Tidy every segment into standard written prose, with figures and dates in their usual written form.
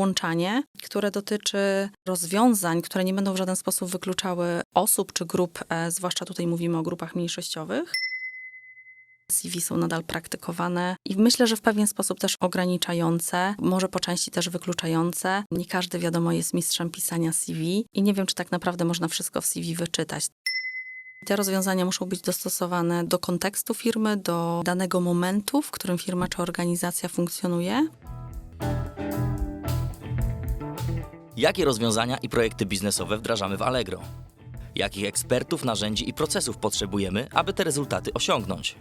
włączanie, które dotyczy rozwiązań, które nie będą w żaden sposób wykluczały osób czy grup, zwłaszcza tutaj mówimy o grupach mniejszościowych. CV są nadal praktykowane i myślę, że w pewien sposób też ograniczające, może po części też wykluczające. Nie każdy, wiadomo, jest mistrzem pisania CV i nie wiem, czy tak naprawdę można wszystko w CV wyczytać. Te rozwiązania muszą być dostosowane do kontekstu firmy, do danego momentu, w którym firma czy organizacja funkcjonuje. Jakie rozwiązania i projekty biznesowe wdrażamy w Allegro? Jakich ekspertów, narzędzi i procesów potrzebujemy, aby te rezultaty osiągnąć?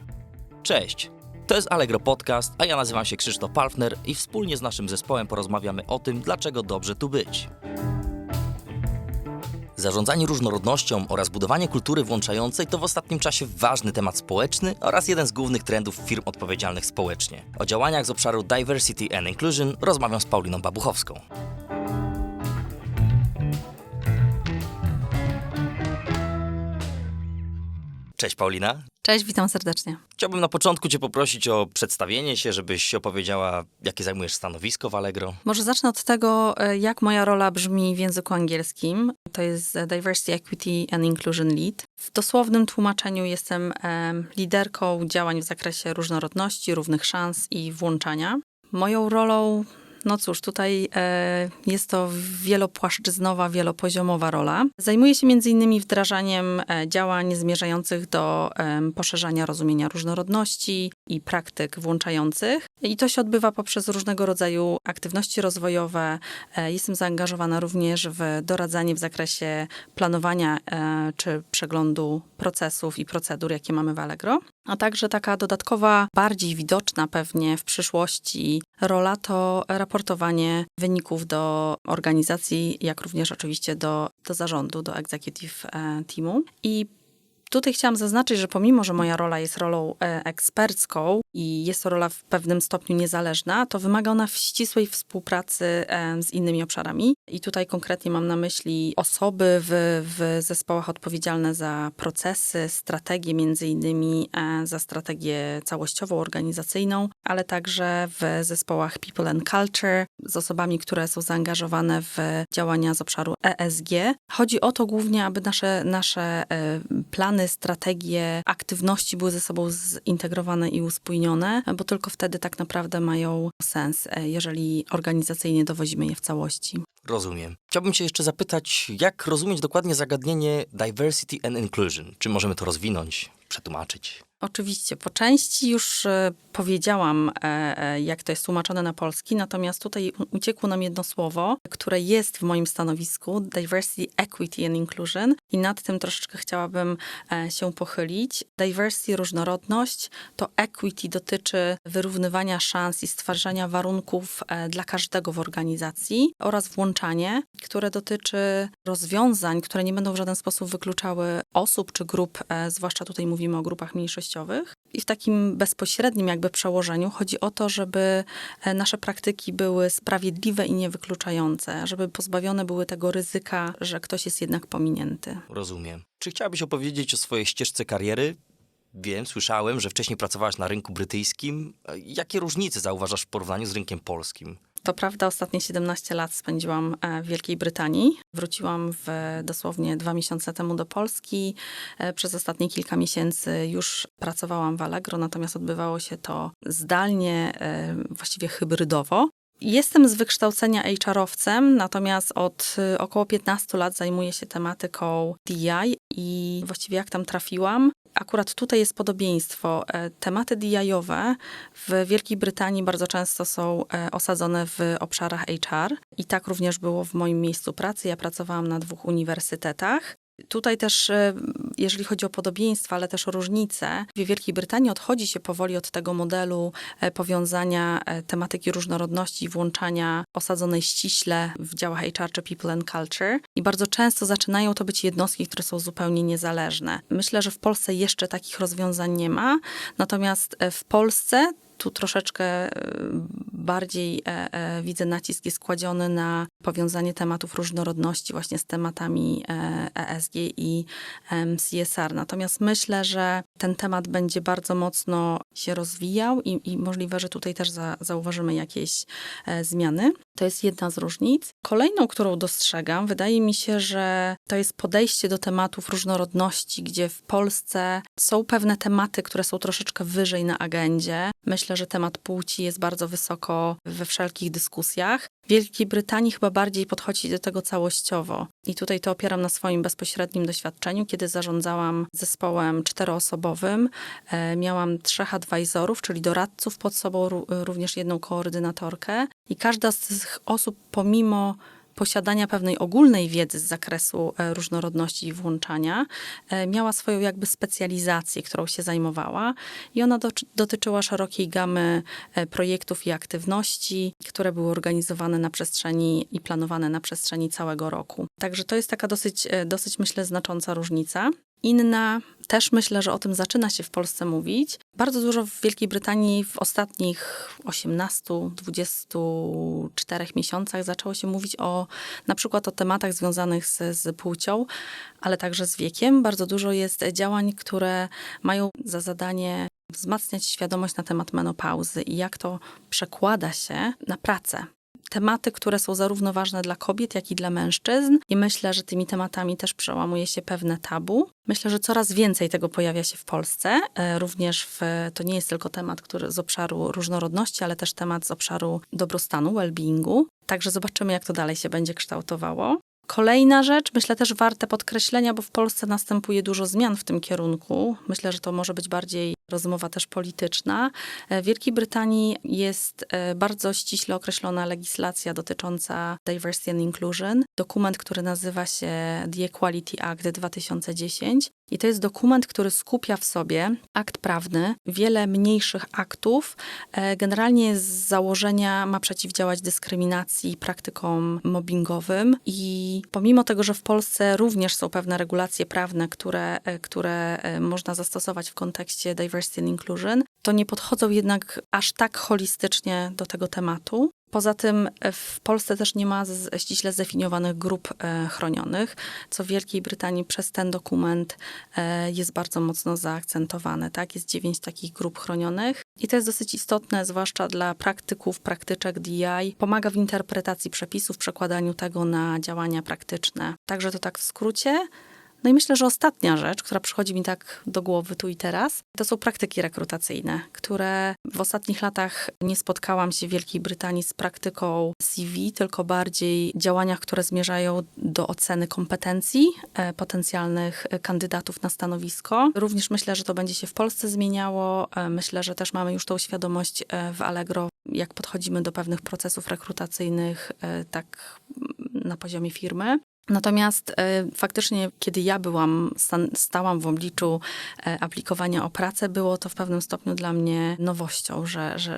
Cześć! To jest Allegro Podcast, a ja nazywam się Krzysztof Palfner i wspólnie z naszym zespołem porozmawiamy o tym, dlaczego dobrze tu być. Zarządzanie różnorodnością oraz budowanie kultury włączającej to w ostatnim czasie ważny temat społeczny oraz jeden z głównych trendów firm odpowiedzialnych społecznie. O działaniach z obszaru Diversity and Inclusion rozmawiam z Pauliną Babuchowską. Cześć Paulina. Cześć, witam serdecznie. Chciałbym na początku Cię poprosić o przedstawienie się, żebyś opowiedziała, jakie zajmujesz stanowisko w Allegro. Może zacznę od tego, jak moja rola brzmi w języku angielskim. To jest Diversity, Equity and Inclusion Lead. W dosłownym tłumaczeniu jestem liderką działań w zakresie różnorodności, równych szans i włączania. Moją rolą, no cóż, tutaj jest to wielopłaszczyznowa, wielopoziomowa rola. Zajmuję się m.in. wdrażaniem działań zmierzających do poszerzania rozumienia różnorodności i praktyk włączających. I to się odbywa poprzez różnego rodzaju aktywności rozwojowe. Jestem zaangażowana również w doradzanie w zakresie planowania czy przeglądu procesów i procedur, jakie mamy w Allegro. A także taka dodatkowa, bardziej widoczna pewnie w przyszłości rola to raportowanie wyników do organizacji, jak również oczywiście do zarządu, do executive teamu. I tutaj chciałam zaznaczyć, że pomimo, że moja rola jest rolą ekspercką i jest to rola w pewnym stopniu niezależna, to wymaga ona ścisłej współpracy z innymi obszarami. I tutaj konkretnie mam na myśli osoby w zespołach odpowiedzialne za procesy, strategie, między innymi za strategię całościową, organizacyjną, ale także w zespołach People and Culture, z osobami, które są zaangażowane w działania z obszaru ESG. Chodzi o to głównie, aby nasze plany, strategie, aktywności były ze sobą zintegrowane i uspójnione, bo tylko wtedy tak naprawdę mają sens, jeżeli organizacyjnie dowozimy je w całości. Rozumiem. Chciałbym Cię jeszcze zapytać, jak rozumieć dokładnie zagadnienie Diversity and Inclusion? Czy możemy to rozwinąć, przetłumaczyć? Oczywiście, po części już powiedziałam, jak to jest tłumaczone na polski, natomiast tutaj uciekło nam jedno słowo, które jest w moim stanowisku, Diversity, Equity and Inclusion i nad tym troszeczkę chciałabym się pochylić. Diversity, różnorodność, to equity dotyczy wyrównywania szans i stwarzania warunków dla każdego w organizacji oraz włączanie, które dotyczy rozwiązań, które nie będą w żaden sposób wykluczały osób czy grup, zwłaszcza tutaj mówimy o grupach mniejszościowych. I w takim bezpośrednim jakby przełożeniu chodzi o to, żeby nasze praktyki były sprawiedliwe i niewykluczające, żeby pozbawione były tego ryzyka, że ktoś jest jednak pominięty. Rozumiem. Czy chciałabyś opowiedzieć o swojej ścieżce kariery? Wiem, słyszałem, że wcześniej pracowałaś na rynku brytyjskim. Jakie różnice zauważasz w porównaniu z rynkiem polskim? To prawda, ostatnie 17 lat spędziłam w Wielkiej Brytanii. Wróciłam dosłownie 2 miesiące temu do Polski. Przez ostatnie kilka miesięcy już pracowałam w Allegro, natomiast odbywało się to zdalnie, właściwie hybrydowo. Jestem z wykształcenia HR-owcem, natomiast od około 15 lat zajmuję się tematyką DEI i właściwie jak tam trafiłam, akurat tutaj jest podobieństwo. Tematy DEI-owe w Wielkiej Brytanii bardzo często są osadzone w obszarach HR i tak również było w moim miejscu pracy. Ja pracowałam na 2 uniwersytetach. Tutaj też, jeżeli chodzi o podobieństwa, ale też o różnice, w Wielkiej Brytanii odchodzi się powoli od tego modelu powiązania tematyki różnorodności i włączania osadzonej ściśle w działach HR czy People and Culture. I bardzo często zaczynają to być jednostki, które są zupełnie niezależne. Myślę, że w Polsce jeszcze takich rozwiązań nie ma, natomiast w Polsce tu troszeczkę bardziej widzę nacisk jest kładziony na powiązanie tematów różnorodności właśnie z tematami ESG i CSR. Natomiast myślę, że ten temat będzie bardzo mocno się rozwijał i możliwe, że tutaj też zauważymy jakieś zmiany. To jest jedna z różnic. Kolejną, którą dostrzegam, wydaje mi się, że to jest podejście do tematów różnorodności, gdzie w Polsce są pewne tematy, które są troszeczkę wyżej na agendzie. Myślę, że temat płci jest bardzo wysoko we wszelkich dyskusjach. W Wielkiej Brytanii chyba bardziej podchodzi do tego całościowo. I tutaj to opieram na swoim bezpośrednim doświadczeniu, kiedy zarządzałam zespołem 4-osobowym. Miałam 3 advisorów, czyli doradców pod sobą, również jedną koordynatorkę. I każda z tych osób, pomimo posiadania pewnej ogólnej wiedzy z zakresu różnorodności i włączania, miała swoją jakby specjalizację, którą się zajmowała i ona dotyczyła szerokiej gamy projektów i aktywności, które były organizowane na przestrzeni i planowane na przestrzeni całego roku. Także to jest taka dosyć myślę, znacząca różnica. Inna, też myślę, że o tym zaczyna się w Polsce mówić. Bardzo dużo w Wielkiej Brytanii w ostatnich 18-24 miesiącach zaczęło się mówić na przykład o tematach związanych z płcią, ale także z wiekiem. Bardzo dużo jest działań, które mają za zadanie wzmacniać świadomość na temat menopauzy i jak to przekłada się na pracę. Tematy, które są zarówno ważne dla kobiet, jak i dla mężczyzn. I myślę, że tymi tematami też przełamuje się pewne tabu. Myślę, że coraz więcej tego pojawia się w Polsce. Również to nie jest tylko temat, który z obszaru różnorodności, ale też temat z obszaru dobrostanu, well-beingu. Także zobaczymy, jak to dalej się będzie kształtowało. Kolejna rzecz, myślę też warte podkreślenia, bo w Polsce następuje dużo zmian w tym kierunku. Myślę, że to może być bardziej rozmowa też polityczna. W Wielkiej Brytanii jest bardzo ściśle określona legislacja dotycząca diversity and inclusion. Dokument, który nazywa się The Equality Act 2010. I to jest dokument, który skupia w sobie akt prawny, wiele mniejszych aktów. Generalnie z założenia ma przeciwdziałać dyskryminacji, praktykom mobbingowym i pomimo tego, że w Polsce również są pewne regulacje prawne, które można zastosować w kontekście diversity and inclusion, to nie podchodzą jednak aż tak holistycznie do tego tematu. Poza tym w Polsce też nie ma ściśle zdefiniowanych grup chronionych, co w Wielkiej Brytanii przez ten dokument jest bardzo mocno zaakcentowane. Tak? Jest 9 takich grup chronionych i to jest dosyć istotne, zwłaszcza dla praktyków, praktyczek DEI. Pomaga w interpretacji przepisów, przekładaniu tego na działania praktyczne. Także to tak w skrócie. No i myślę, że ostatnia rzecz, która przychodzi mi tak do głowy tu i teraz, to są praktyki rekrutacyjne, które w ostatnich latach nie spotkałam się w Wielkiej Brytanii z praktyką CV, tylko bardziej działaniach, które zmierzają do oceny kompetencji potencjalnych kandydatów na stanowisko. Również myślę, że to będzie się w Polsce zmieniało. Myślę, że też mamy już tą świadomość w Allegro, jak podchodzimy do pewnych procesów rekrutacyjnych, tak na poziomie firmy. Natomiast faktycznie, kiedy ja stałam w obliczu aplikowania o pracę, było to w pewnym stopniu dla mnie nowością,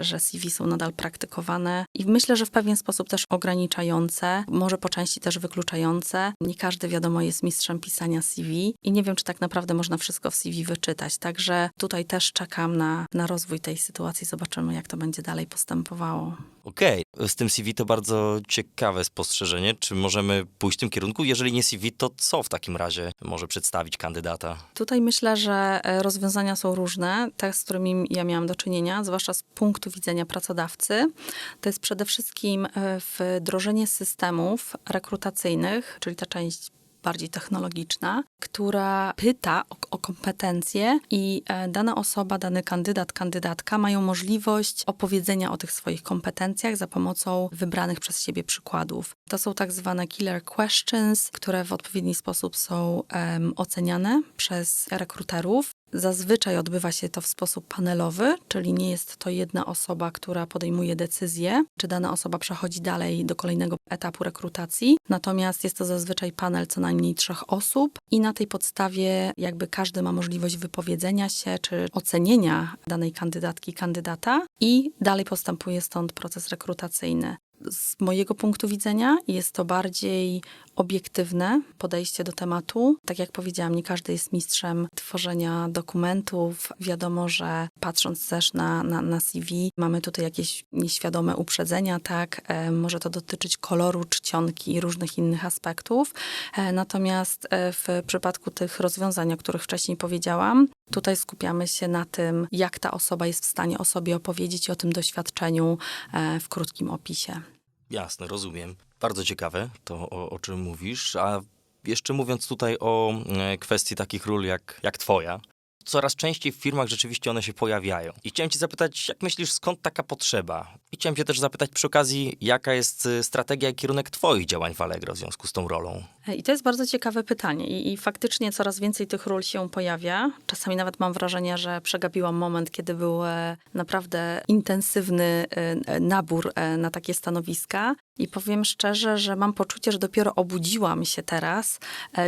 że CV są nadal praktykowane i myślę, że w pewien sposób też ograniczające, może po części też wykluczające. Nie każdy, wiadomo, jest mistrzem pisania CV i nie wiem, czy tak naprawdę można wszystko w CV wyczytać. Także tutaj też czekam na rozwój tej sytuacji. Zobaczymy, jak to będzie dalej postępowało. Okej, z tym CV to bardzo ciekawe spostrzeżenie. Czy możemy pójść w tym kierunku? Jeżeli nie CV, to co w takim razie może przedstawić kandydata? Tutaj myślę, że rozwiązania są różne, te, z którymi ja miałam do czynienia, zwłaszcza z punktu widzenia pracodawcy. To jest przede wszystkim wdrożenie systemów rekrutacyjnych, czyli ta część bardziej technologiczna, która pyta o kompetencje i dana osoba, dany kandydat, kandydatka mają możliwość opowiedzenia o tych swoich kompetencjach za pomocą wybranych przez siebie przykładów. To są tak zwane killer questions, które w odpowiedni sposób są oceniane przez rekruterów. Zazwyczaj odbywa się to w sposób panelowy, czyli nie jest to jedna osoba, która podejmuje decyzję, czy dana osoba przechodzi dalej do kolejnego etapu rekrutacji. Natomiast jest to zazwyczaj panel co najmniej 3 osób i na tej podstawie jakby każdy ma możliwość wypowiedzenia się, czy ocenienia danej kandydatki, kandydata i dalej postępuje stąd proces rekrutacyjny. Z mojego punktu widzenia jest to bardziej obiektywne podejście do tematu. Tak jak powiedziałam, nie każdy jest mistrzem tworzenia dokumentów. Wiadomo, że patrząc też na CV, mamy tutaj jakieś nieświadome uprzedzenia, tak? Może to dotyczyć koloru, czcionki i różnych innych aspektów. Natomiast w przypadku tych rozwiązań, o których wcześniej powiedziałam, tutaj skupiamy się na tym, jak ta osoba jest w stanie o sobie opowiedzieć i o tym doświadczeniu w krótkim opisie. Jasne, rozumiem. Bardzo ciekawe to, o czym mówisz. A jeszcze mówiąc tutaj o kwestii takich ról jak twoja, coraz częściej w firmach rzeczywiście one się pojawiają. I chciałem cię zapytać, jak myślisz, skąd taka potrzeba? I chciałem cię też zapytać przy okazji, jaka jest strategia i kierunek twoich działań w Allegro w związku z tą rolą? I to jest bardzo ciekawe pytanie. I faktycznie coraz więcej tych ról się pojawia. Czasami nawet mam wrażenie, że przegapiłam moment, kiedy był naprawdę intensywny nabór na takie stanowiska. I powiem szczerze, że mam poczucie, że dopiero obudziłam się teraz,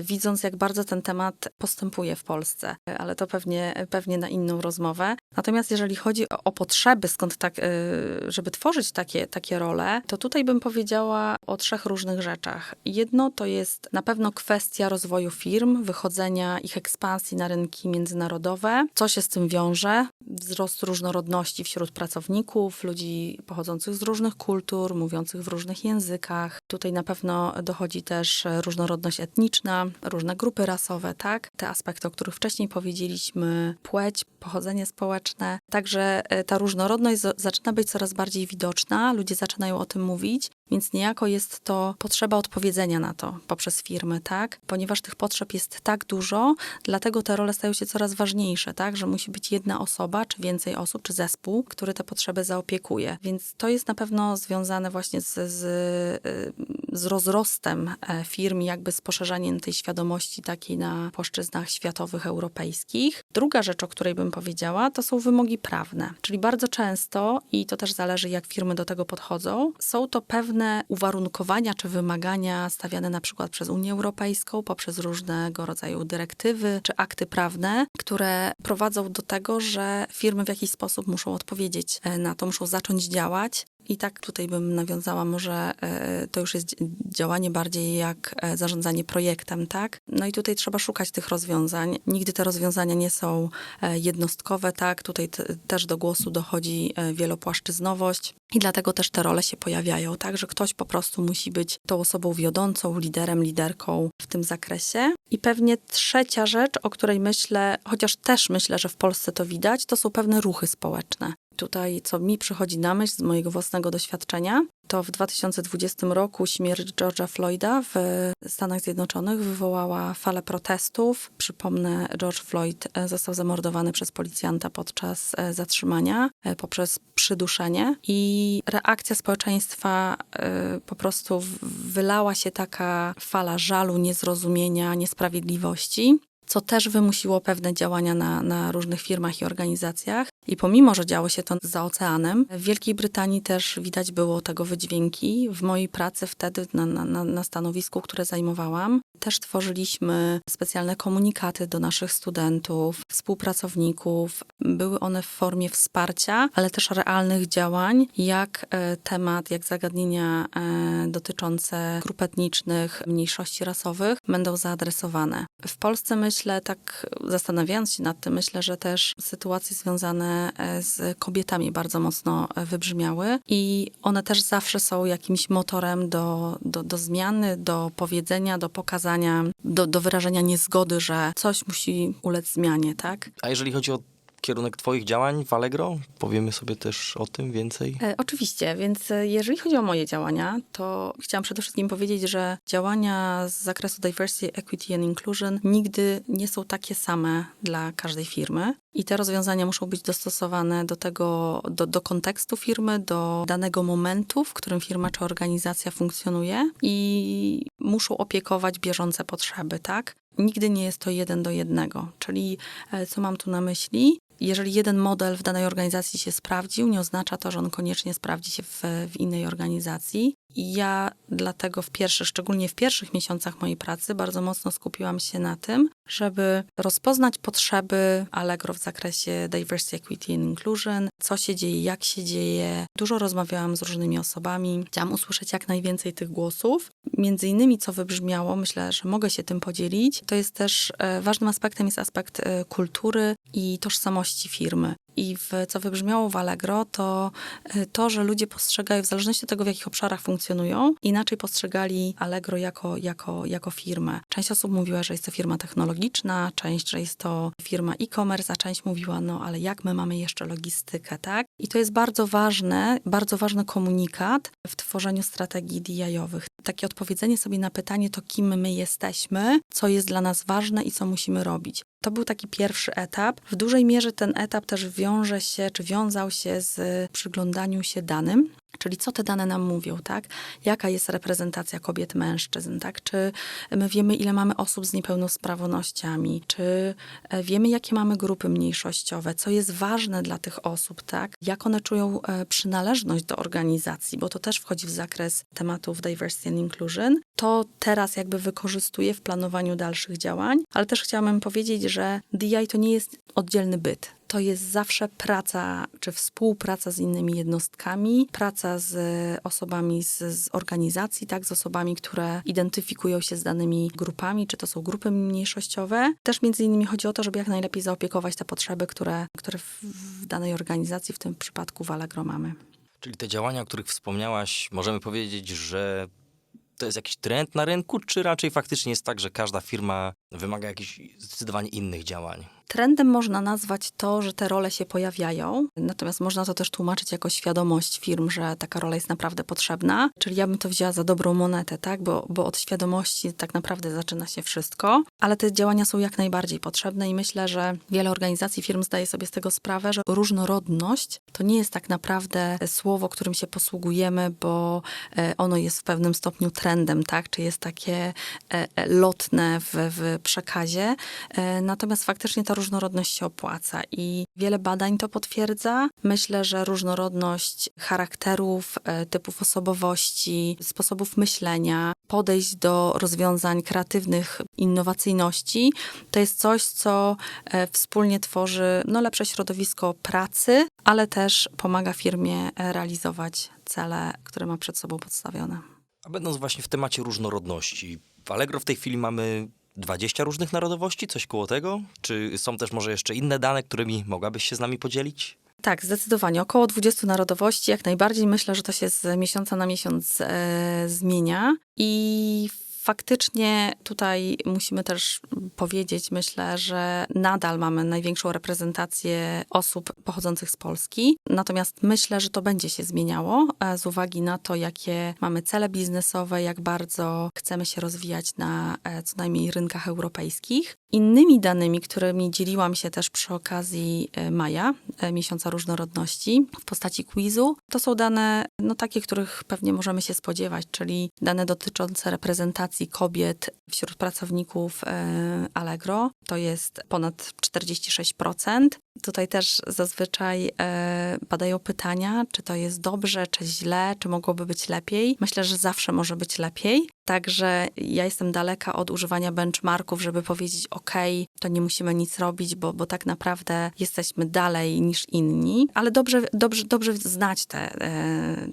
widząc, jak bardzo ten temat postępuje w Polsce. Ale to pewnie na inną rozmowę. Natomiast jeżeli chodzi o potrzeby, skąd tak, żeby tworzyć takie role, to tutaj bym powiedziała o 3 różnych rzeczach. Jedno to jest na pewno kwestia rozwoju firm, wychodzenia ich ekspansji na rynki międzynarodowe. Co się z tym wiąże? Wzrost różnorodności wśród pracowników, ludzi pochodzących z różnych kultur, mówiących w różnych językach. Tutaj na pewno dochodzi też różnorodność etniczna, różne grupy rasowe, tak? Te aspekty, o których wcześniej powiedzieliśmy, płeć, pochodzenie społeczne. Także ta różnorodność zaczyna być coraz bardziej widoczna, ludzie zaczynają o tym mówić, więc niejako jest to potrzeba odpowiedzenia na to poprzez firmy, tak? Ponieważ tych potrzeb jest tak dużo, dlatego te role stają się coraz ważniejsze, tak? Że musi być jedna osoba, czy więcej osób, czy zespół, który te potrzeby zaopiekuje. Więc to jest na pewno związane właśnie z rozrostem firm, jakby z poszerzaniem tej świadomości takiej na płaszczyznach światowych, europejskich. Druga rzecz, o której bym powiedziała, to są wymogi prawne. Czyli bardzo często, i to też zależy, jak firmy do tego podchodzą, są to pewne uwarunkowania czy wymagania stawiane na przykład przez Unię Europejską, poprzez różnego rodzaju dyrektywy czy akty prawne, które prowadzą do tego, że firmy w jakiś sposób muszą odpowiedzieć na to, muszą zacząć działać. I tak tutaj bym nawiązała, może to już jest działanie bardziej jak zarządzanie projektem, tak? No i tutaj trzeba szukać tych rozwiązań. Nigdy te rozwiązania nie są jednostkowe, tak? Tutaj też do głosu dochodzi wielopłaszczyznowość i dlatego też te role się pojawiają, tak? Że ktoś po prostu musi być tą osobą wiodącą, liderem, liderką w tym zakresie. I pewnie trzecia rzecz, o której myślę, chociaż też myślę, że w Polsce to widać, to są pewne ruchy społeczne. Tutaj, co mi przychodzi na myśl z mojego własnego doświadczenia, to w 2020 roku śmierć George'a Floyda w Stanach Zjednoczonych wywołała falę protestów. Przypomnę, George Floyd został zamordowany przez policjanta podczas zatrzymania poprzez przyduszenie i reakcja społeczeństwa po prostu wylała się taka fala żalu, niezrozumienia, niesprawiedliwości, co też wymusiło pewne działania na różnych firmach i organizacjach. I pomimo, że działo się to za oceanem, w Wielkiej Brytanii też widać było tego wydźwięki. W mojej pracy wtedy na stanowisku, które zajmowałam, też tworzyliśmy specjalne komunikaty do naszych studentów, współpracowników. Były one w formie wsparcia, ale też realnych działań, jak zagadnienia dotyczące grup etnicznych, mniejszości rasowych będą zaadresowane. W Polsce myślę, tak zastanawiając się nad tym, myślę, że też sytuacje związane z kobietami bardzo mocno wybrzmiały i one też zawsze są jakimś motorem do zmiany, do powiedzenia, do pokazania, do wyrażenia niezgody, że coś musi ulec zmianie, tak? A jeżeli chodzi o kierunek twoich działań w Allegro? Powiemy sobie też o tym więcej? Oczywiście, więc jeżeli chodzi o moje działania, to chciałam przede wszystkim powiedzieć, że działania z zakresu diversity, equity and inclusion nigdy nie są takie same dla każdej firmy. I te rozwiązania muszą być dostosowane do kontekstu firmy, do danego momentu, w którym firma czy organizacja funkcjonuje i muszą opiekować bieżące potrzeby, tak? Nigdy nie jest to 1 do 1. Czyli co mam tu na myśli? Jeżeli jeden model w danej organizacji się sprawdził, nie oznacza to, że on koniecznie sprawdzi się w innej organizacji. I ja dlatego szczególnie w pierwszych miesiącach mojej pracy bardzo mocno skupiłam się na tym, żeby rozpoznać potrzeby Allegro w zakresie diversity, equity and inclusion, co się dzieje, jak się dzieje. Dużo rozmawiałam z różnymi osobami, chciałam usłyszeć jak najwięcej tych głosów. Między innymi, co wybrzmiało, myślę, że mogę się tym podzielić, to jest też ważnym aspektem jest aspekt kultury i tożsamości firmy. co wybrzmiało w Allegro, to, że ludzie postrzegają, w zależności od tego, w jakich obszarach funkcjonują, inaczej postrzegali Allegro jako firmę. Część osób mówiła, że jest to firma technologiczna, część, że jest to firma e-commerce, a część mówiła, no ale jak my mamy jeszcze logistykę, tak? I to jest bardzo ważny komunikat w tworzeniu strategii DI-owych. Takie odpowiedzenie sobie na pytanie, to kim my jesteśmy, co jest dla nas ważne i co musimy robić. To był taki pierwszy etap. W dużej mierze ten etap też wiązał się z przyglądaniu się danym, czyli co te dane nam mówią, tak? Jaka jest reprezentacja kobiet, mężczyzn, tak? Czy my wiemy, ile mamy osób z niepełnosprawnościami? Czy wiemy, jakie mamy grupy mniejszościowe? Co jest ważne dla tych osób, tak? Jak one czują przynależność do organizacji? Bo to też wchodzi w zakres tematów diversity and inclusion. To teraz jakby wykorzystuję w planowaniu dalszych działań, ale też chciałabym powiedzieć, że DI to nie jest oddzielny byt. To jest zawsze praca, czy współpraca z innymi jednostkami, praca z osobami z organizacji, tak, z osobami, które identyfikują się z danymi grupami, czy to są grupy mniejszościowe. Też między innymi chodzi o to, żeby jak najlepiej zaopiekować te potrzeby, które w danej organizacji, w tym przypadku w Allegro mamy. Czyli te działania, o których wspomniałaś, możemy powiedzieć, że to jest jakiś trend na rynku, czy raczej faktycznie jest tak, że każda firma wymaga jakichś zdecydowanie innych działań? Trendem można nazwać to, że te role się pojawiają, natomiast można to też tłumaczyć jako świadomość firm, że taka rola jest naprawdę potrzebna. Czyli ja bym to wzięła za dobrą monetę, tak? Bo od świadomości tak naprawdę zaczyna się wszystko, ale te działania są jak najbardziej potrzebne i myślę, że wiele organizacji, firm zdaje sobie z tego sprawę, że różnorodność to nie jest tak naprawdę słowo, którym się posługujemy, bo ono jest w pewnym stopniu trendem, tak? Czy jest takie lotne w przekazie. Natomiast faktycznie ta różnorodność się opłaca i wiele badań to potwierdza. Myślę, że różnorodność charakterów, typów osobowości, sposobów myślenia, podejść do rozwiązań kreatywnych, innowacyjności, to jest coś, co wspólnie tworzy lepsze środowisko pracy, ale też pomaga firmie realizować cele, które ma przed sobą podstawione. A będąc właśnie w temacie różnorodności, w Allegro w tej chwili mamy 20 różnych narodowości, coś koło tego? Czy są też może jeszcze inne dane, którymi mogłabyś się z nami podzielić? Tak, zdecydowanie. Około 20 narodowości, jak najbardziej. Myślę, że to się z miesiąca na miesiąc zmienia i faktycznie tutaj musimy też powiedzieć, myślę, że nadal mamy największą reprezentację osób pochodzących z Polski. Natomiast myślę, że to będzie się zmieniało z uwagi na to, jakie mamy cele biznesowe, jak bardzo chcemy się rozwijać na co najmniej rynkach europejskich. Innymi danymi, którymi dzieliłam się też przy okazji maja, miesiąca różnorodności, w postaci quizu, to są dane takie, których pewnie możemy się spodziewać, czyli dane dotyczące reprezentacji kobiet wśród pracowników Allegro. To jest ponad 46%. Tutaj też zazwyczaj padają pytania, czy to jest dobrze, czy źle, czy mogłoby być lepiej. Myślę, że zawsze może być lepiej. Także ja jestem daleka od używania benchmarków, żeby powiedzieć, to nie musimy nic robić, bo tak naprawdę jesteśmy dalej niż inni. Ale dobrze znać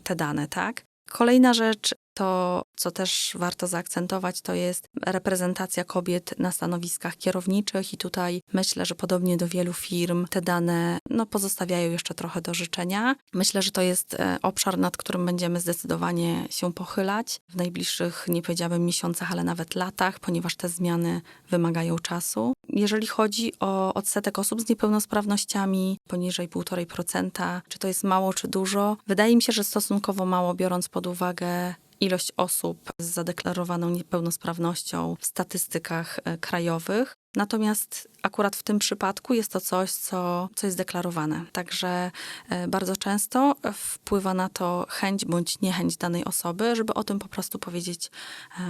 te dane, tak? Kolejna rzecz, to co też warto zaakcentować, to jest reprezentacja kobiet na stanowiskach kierowniczych i tutaj myślę, że podobnie do wielu firm te dane pozostawiają jeszcze trochę do życzenia. Myślę, że to jest obszar, nad którym będziemy zdecydowanie się pochylać w najbliższych, nie powiedziałabym miesiącach, ale nawet latach, ponieważ te zmiany wymagają czasu. Jeżeli chodzi o odsetek osób z niepełnosprawnościami poniżej 1,5%, czy to jest mało, czy dużo? Wydaje mi się, że stosunkowo mało, biorąc pod uwagę ilość osób z zadeklarowaną niepełnosprawnością w statystykach krajowych. Natomiast akurat w tym przypadku jest to coś, co jest deklarowane. Także bardzo często wpływa na to chęć bądź niechęć danej osoby, żeby o tym po prostu powiedzieć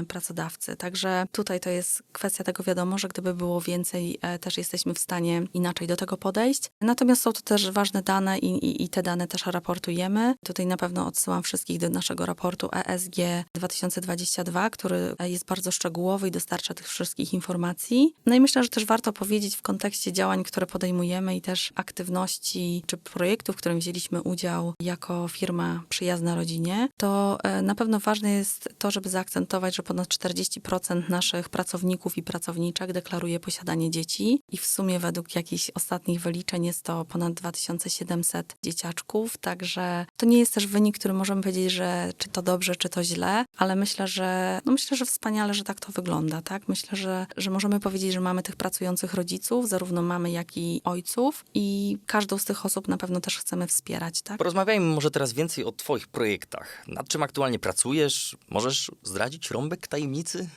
pracodawcy. Także tutaj to jest kwestia tego, wiadomo, że gdyby było więcej, też jesteśmy w stanie inaczej do tego podejść. Natomiast są to też ważne dane i te dane też raportujemy. Tutaj na pewno odsyłam wszystkich do naszego raportu ESG 2022, który jest bardzo szczegółowy i dostarcza tych wszystkich informacji. No i myślę, myślę, że też warto powiedzieć w kontekście działań, które podejmujemy i też aktywności czy projektów, w którym wzięliśmy udział jako firma przyjazna rodzinie, to na pewno ważne jest to, żeby zaakcentować, że ponad 40% naszych pracowników i pracowniczek deklaruje posiadanie dzieci i w sumie według jakichś ostatnich wyliczeń jest to ponad 2700 dzieciaczków, także to nie jest też wynik, który możemy powiedzieć, że czy to dobrze, czy to źle, ale myślę, że wspaniale, że tak to wygląda, tak? Myślę, że możemy powiedzieć, że mamy tych pracujących rodziców, zarówno mamy, jak i ojców i każdą z tych osób na pewno też chcemy wspierać, tak? Porozmawiajmy może teraz więcej o twoich projektach. Nad czym aktualnie pracujesz? Możesz zdradzić rąbek tajemnicy?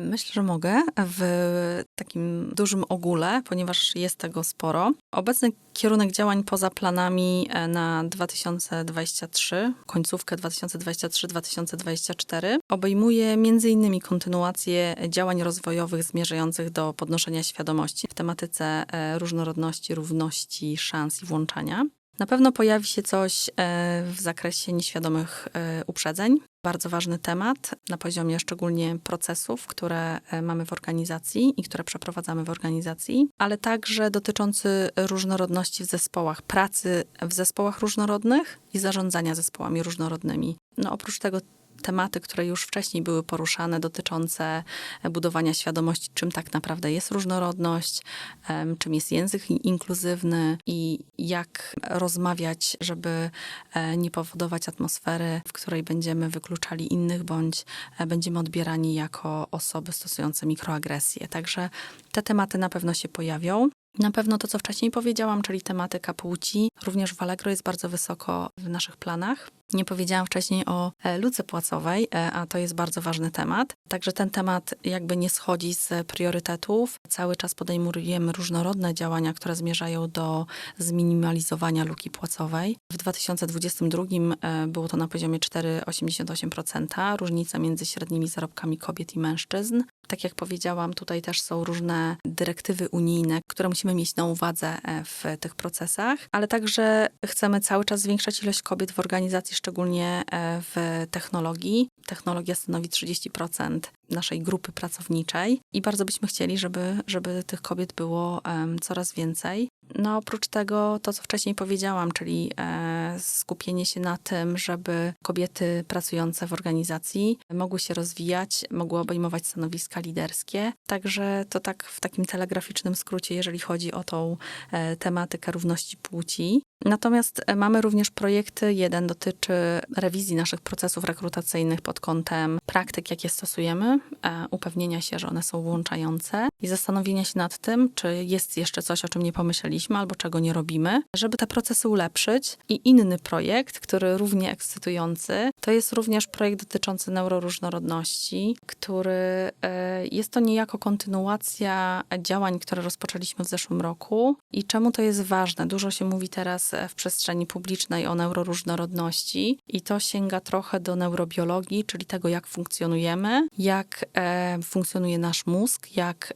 Myślę, że mogę w takim dużym ogóle, ponieważ jest tego sporo. Obecny kierunek działań poza planami na 2023, końcówkę 2023-2024 obejmuje m.in. kontynuację działań rozwojowych zmierzających do podnoszenia świadomości w tematyce różnorodności, równości, szans i włączania. Na pewno pojawi się coś w zakresie nieświadomych uprzedzeń. Bardzo ważny temat na poziomie szczególnie procesów, które mamy w organizacji i które przeprowadzamy w organizacji, ale także dotyczący różnorodności w zespołach, pracy w zespołach różnorodnych i zarządzania zespołami różnorodnymi. No oprócz tego tematy, które już wcześniej były poruszane, dotyczące budowania świadomości, czym tak naprawdę jest różnorodność, czym jest język inkluzywny i jak rozmawiać, żeby nie powodować atmosfery, w której będziemy wykluczali innych, bądź będziemy odbierani jako osoby stosujące mikroagresję. Także te tematy na pewno się pojawią. Na pewno to, co wcześniej powiedziałam, czyli tematyka płci, również w Allegro jest bardzo wysoko w naszych planach. Nie powiedziałam wcześniej o luce płacowej, a to jest bardzo ważny temat. Także ten temat jakby nie schodzi z priorytetów. Cały czas podejmujemy różnorodne działania, które zmierzają do zminimalizowania luki płacowej. W 2022 było to na poziomie 4,88%, różnica między średnimi zarobkami kobiet i mężczyzn. Tak jak powiedziałam, tutaj też są różne dyrektywy unijne, które musimy mieć na uwadze w tych procesach, ale także chcemy cały czas zwiększać ilość kobiet w organizacji, szczególnie w technologii. Technologia stanowi 30% naszej grupy pracowniczej i bardzo byśmy chcieli, żeby tych kobiet było coraz więcej. No oprócz tego to, co wcześniej powiedziałam, czyli skupienie się na tym, żeby kobiety pracujące w organizacji mogły się rozwijać, mogły obejmować stanowiska liderskie. Także to tak w takim telegraficznym skrócie, jeżeli chodzi o tą tematykę równości płci. Natomiast mamy również projekty. Jeden dotyczy rewizji naszych procesów rekrutacyjnych pod kątem praktyk, jakie stosujemy, upewnienia się, że one są włączające i zastanowienia się nad tym, czy jest jeszcze coś, o czym nie pomyśleliśmy albo czego nie robimy, żeby te procesy ulepszyć. I inny projekt, który równie ekscytujący, to jest również projekt dotyczący neuroróżnorodności, który jest to niejako kontynuacja działań, które rozpoczęliśmy w zeszłym roku. I czemu to jest ważne? Dużo się mówi teraz w przestrzeni publicznej o neuroróżnorodności i to sięga trochę do neurobiologii, czyli tego, jak funkcjonujemy, jak funkcjonuje nasz mózg, jak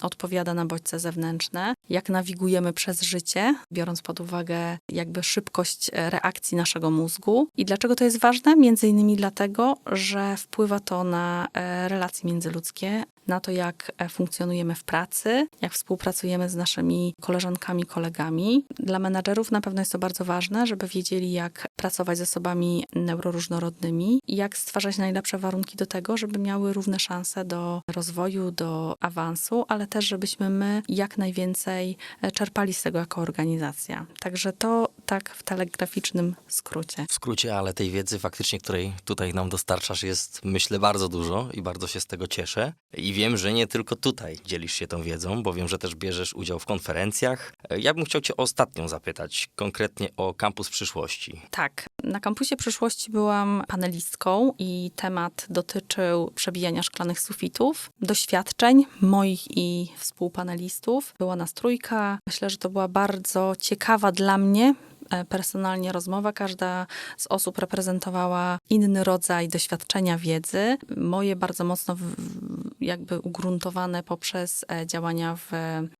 odpowiada na bodźce zewnętrzne, jak nawigujemy przez życie, biorąc pod uwagę jakby szybkość reakcji naszego mózgu. I dlaczego to jest ważne? Między innymi dlatego, że wpływa to na relacje międzyludzkie, na to, jak funkcjonujemy w pracy, jak współpracujemy z naszymi koleżankami, kolegami. Dla menadżerów na pewno jest to bardzo ważne, żeby wiedzieli, jak pracować z osobami neuroróżnorodnymi i jak stwarzać najlepsze warunki do tego, żeby miały równe szanse do rozwoju, do awansu, ale też, żebyśmy my jak najwięcej czerpali z tego jako organizacja. Także to tak w telegraficznym skrócie. W skrócie, ale tej wiedzy faktycznie, której tutaj nam dostarczasz, jest myślę bardzo dużo i bardzo się z tego cieszę. I wiem, że nie tylko tutaj dzielisz się tą wiedzą, bo wiem, że też bierzesz udział w konferencjach. Ja bym chciał cię ostatnią zapytać, konkretnie o Kampus Przyszłości. Tak, na Kampusie Przyszłości byłam panelistką i temat dotyczył przebijania szklanych sufitów, doświadczeń moich i współpanelistów. Była nas trójka. Myślę, że to była bardzo ciekawa dla mnie personalnie rozmowa. Każda z osób reprezentowała inny rodzaj doświadczenia wiedzy. Moje bardzo mocno jakby ugruntowane poprzez działania w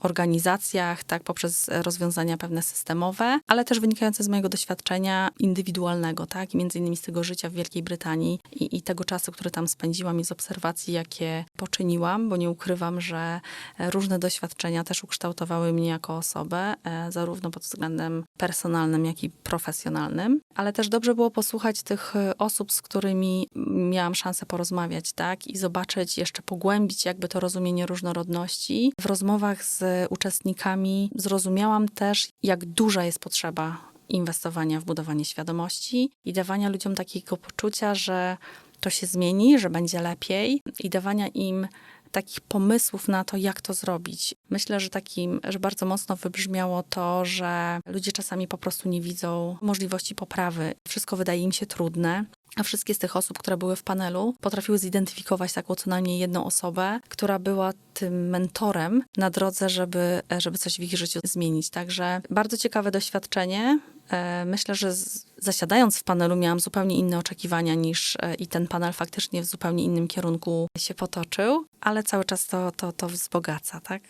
organizacjach, tak, poprzez rozwiązania pewne systemowe, ale też wynikające z mojego doświadczenia indywidualnego, tak, i między innymi z tego życia w Wielkiej Brytanii i tego czasu, który tam spędziłam i z obserwacji, jakie poczyniłam, bo nie ukrywam, że różne doświadczenia też ukształtowały mnie jako osobę, zarówno pod względem personalnym, jak i profesjonalnym, ale też dobrze było posłuchać tych osób, z którymi miałam szansę porozmawiać, tak, i zobaczyć, jeszcze pogłębić jakby to rozumienie różnorodności. W rozmowach z uczestnikami zrozumiałam też, jak duża jest potrzeba inwestowania w budowanie świadomości i dawania ludziom takiego poczucia, że to się zmieni, że będzie lepiej i dawania im takich pomysłów na to, jak to zrobić. Myślę, że bardzo mocno wybrzmiało to, że ludzie czasami po prostu nie widzą możliwości poprawy. Wszystko wydaje im się trudne. A wszystkie z tych osób, które były w panelu, potrafiły zidentyfikować taką co najmniej jedną osobę, która była tym mentorem na drodze, żeby coś w ich życiu zmienić. Także bardzo ciekawe doświadczenie. Myślę, że zasiadając w panelu miałam zupełnie inne oczekiwania niż i ten panel faktycznie w zupełnie innym kierunku się potoczył, ale cały czas to wzbogaca, tak?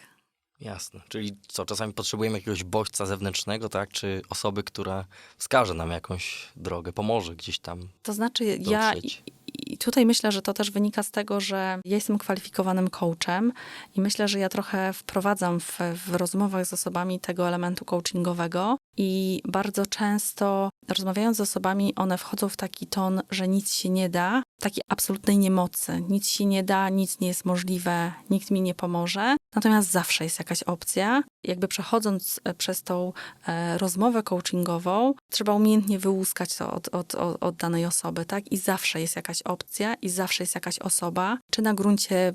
Jasne. Czyli co, czasami potrzebujemy jakiegoś bodźca zewnętrznego, tak? Czy osoby, która wskaże nam jakąś drogę, pomoże gdzieś tam To znaczy dotrzeć? I tutaj myślę, że to też wynika z tego, że ja jestem kwalifikowanym coachem i myślę, że ja trochę wprowadzam w rozmowach z osobami tego elementu coachingowego i bardzo często rozmawiając z osobami, one wchodzą w taki ton, że nic się nie da, takiej absolutnej niemocy. Nic się nie da, nic nie jest możliwe, nikt mi nie pomoże. Natomiast zawsze jest jakaś opcja. Jakby przechodząc przez tą rozmowę coachingową, trzeba umiejętnie wyłuskać to od danej osoby, tak? I zawsze jest jakaś opcja i zawsze jest jakaś osoba, czy na gruncie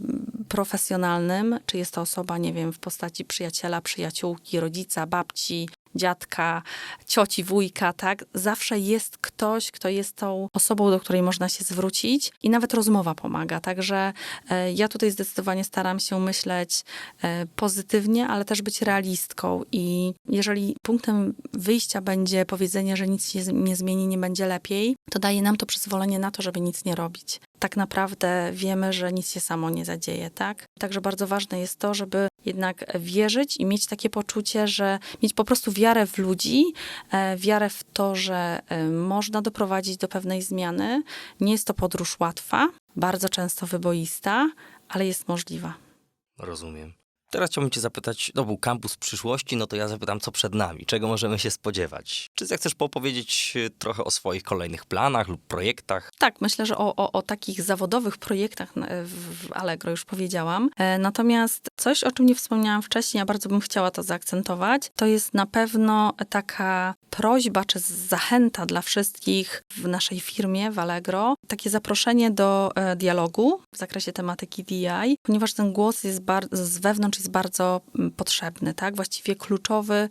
profesjonalnym, czy jest to osoba, nie wiem, w postaci przyjaciela, przyjaciółki, rodzica, babci, dziadka, cioci, wujka, tak? Zawsze jest ktoś, kto jest tą osobą, do której można się zwrócić i nawet rozmowa pomaga. Także ja tutaj zdecydowanie staram się myśleć pozytywnie, ale też być realistką i jeżeli punktem wyjścia będzie powiedzenie, że nic się nie zmieni, nie będzie lepiej, to daje nam to przyzwolenie na to, żeby nic nie robić. Tak naprawdę wiemy, że nic się samo nie zadzieje, tak? Także bardzo ważne jest to, żeby jednak wierzyć i mieć takie poczucie, że mieć po prostu wiarę w ludzi, wiarę w to, że można doprowadzić do pewnej zmiany. Nie jest to podróż łatwa, bardzo często wyboista, ale jest możliwa. Rozumiem. Teraz chciałbym cię zapytać, to był kampus przyszłości, no to ja zapytam, co przed nami? Czego możemy się spodziewać? Czy zechcesz opowiedzieć trochę o swoich kolejnych planach lub projektach? Tak, myślę, że o takich zawodowych projektach w Allegro już powiedziałam. Natomiast coś, o czym nie wspomniałam wcześniej, a bardzo bym chciała to zaakcentować, to jest na pewno taka prośba czy zachęta dla wszystkich w naszej firmie w Allegro, takie zaproszenie do dialogu w zakresie tematyki DI, ponieważ ten głos jest z wewnątrz jest bardzo potrzebny, tak? Właściwie kluczowy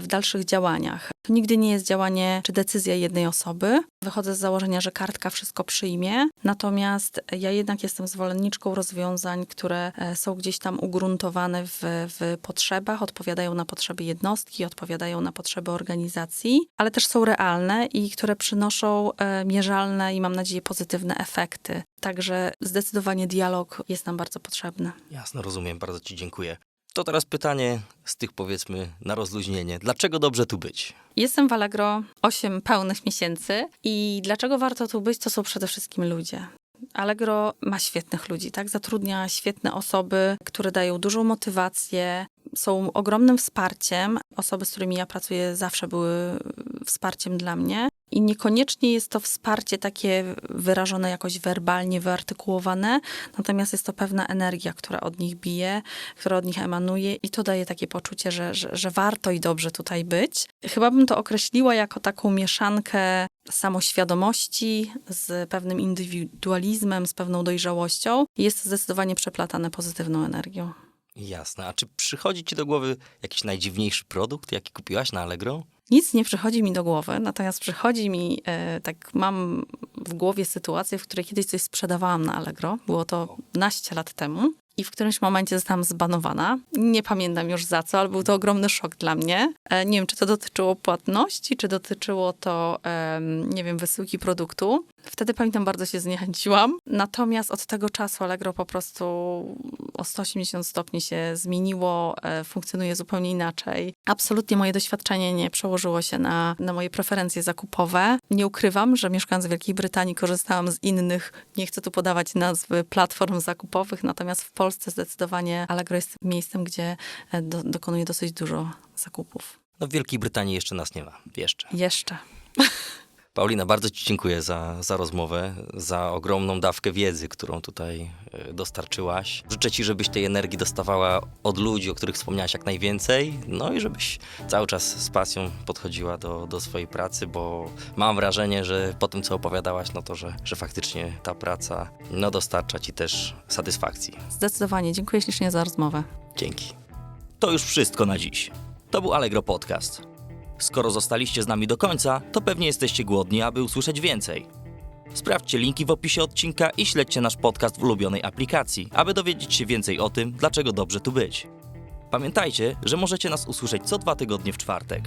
w dalszych działaniach. To nigdy nie jest działanie czy decyzja jednej osoby. Wychodzę z założenia, że kartka wszystko przyjmie, natomiast ja jednak jestem zwolenniczką rozwiązań, które są gdzieś tam ugruntowane w potrzebach, odpowiadają na potrzeby jednostki, odpowiadają na potrzeby organizacji, ale też są realne i które przynoszą mierzalne i mam nadzieję pozytywne efekty. Także zdecydowanie dialog jest nam bardzo potrzebny. Jasno, rozumiem, bardzo ci dziękuję. To teraz pytanie z tych, powiedzmy, na rozluźnienie. Dlaczego dobrze tu być? Jestem w Allegro 8 pełnych miesięcy i dlaczego warto tu być, to są przede wszystkim ludzie. Allegro ma świetnych ludzi, tak? Zatrudnia świetne osoby, które dają dużą motywację, są ogromnym wsparciem. Osoby, z którymi ja pracuję, zawsze były wsparciem dla mnie. I niekoniecznie jest to wsparcie takie wyrażone jakoś werbalnie, wyartykułowane, natomiast jest to pewna energia, która od nich bije, która od nich emanuje i to daje takie poczucie, że warto i dobrze tutaj być. Chyba bym to określiła jako taką mieszankę samoświadomości z pewnym indywidualizmem, z pewną dojrzałością i jest to zdecydowanie przeplatane pozytywną energią. Jasne. A czy przychodzi ci do głowy jakiś najdziwniejszy produkt, jaki kupiłaś na Allegro? Nic nie przychodzi mi do głowy, natomiast przychodzi mi, mam w głowie sytuację, w której kiedyś coś sprzedawałam na Allegro. Było to naście lat temu. i w którymś momencie zostałam zbanowana. Nie pamiętam już za co, ale był to ogromny szok dla mnie. Nie wiem, czy to dotyczyło płatności, czy dotyczyło to, nie wiem, wysyłki produktu. Wtedy pamiętam, bardzo się zniechęciłam. Natomiast od tego czasu Allegro po prostu o 180 stopni się zmieniło, funkcjonuje zupełnie inaczej. Absolutnie moje doświadczenie nie przełożyło się na moje preferencje zakupowe. Nie ukrywam, że mieszkając w Wielkiej Brytanii korzystałam z innych, nie chcę tu podawać nazwy platform zakupowych, natomiast w Polsce zdecydowanie Allegro jest miejscem, gdzie dokonuję dosyć dużo zakupów. No w Wielkiej Brytanii jeszcze nas nie ma. Jeszcze. Paulina, bardzo Ci dziękuję za rozmowę, za ogromną dawkę wiedzy, którą tutaj dostarczyłaś. Życzę Ci, żebyś tej energii dostawała od ludzi, o których wspomniałaś, jak najwięcej, no i żebyś cały czas z pasją podchodziła do swojej pracy, bo mam wrażenie, że po tym, co opowiadałaś, no to, że faktycznie ta praca dostarcza Ci też satysfakcji. Zdecydowanie. Dziękuję ślicznie za rozmowę. Dzięki. To już wszystko na dziś. To był Allegro Podcast. Skoro zostaliście z nami do końca, to pewnie jesteście głodni, aby usłyszeć więcej. Sprawdźcie linki w opisie odcinka i śledźcie nasz podcast w ulubionej aplikacji, aby dowiedzieć się więcej o tym, dlaczego dobrze tu być. Pamiętajcie, że możecie nas usłyszeć co 2 tygodnie w czwartek.